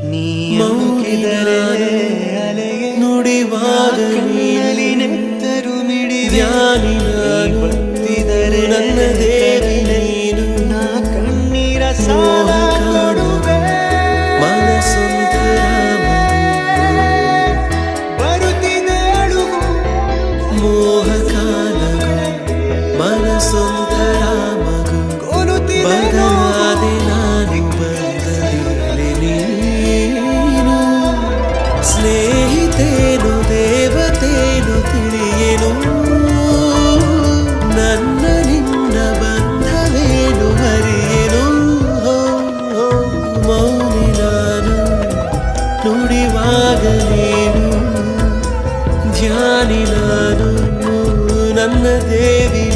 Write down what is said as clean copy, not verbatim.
ನೀ ಮುಗಿದರೆ ಅಲೆಗೆ ನುಡಿವಾಗ ಕಣ್ಣಲ್ಲಿ ನೆತ್ತರು ಮಿಡಿ ಧ್ಯಾನಿ ಬತ್ತಿದರೆ ನನ್ನ ದೇವಿ ನೀನು ನಾ ಕಣ್ಣೀರ ಸಾಲ ಕೊಡುವೆ ಮನಸೊಂದರ ಬರುತ್ತಿದೆ ಅಳುವು ಮೋಹ ಕಾಲವು ಮನಸೊಂದರ ಮಗು ಬದಲಾದೆ ನಾನು ಬಂದದಿರಲಿ ನೀನು ಸ್ನೇಹಿತೇನು ದೇವತೇನು ತಿಳಿಯೇನು ನನ್ನ ನಿನ್ನ ಬಂಧವೇನು ಹರಿಯೇನು ಮೌನಿ ನಾನು ನುಡಿವಾಗ ನೀನು ಧ್ಯಾನಿ ನಾನು ನನ್ನ ದೇವಿ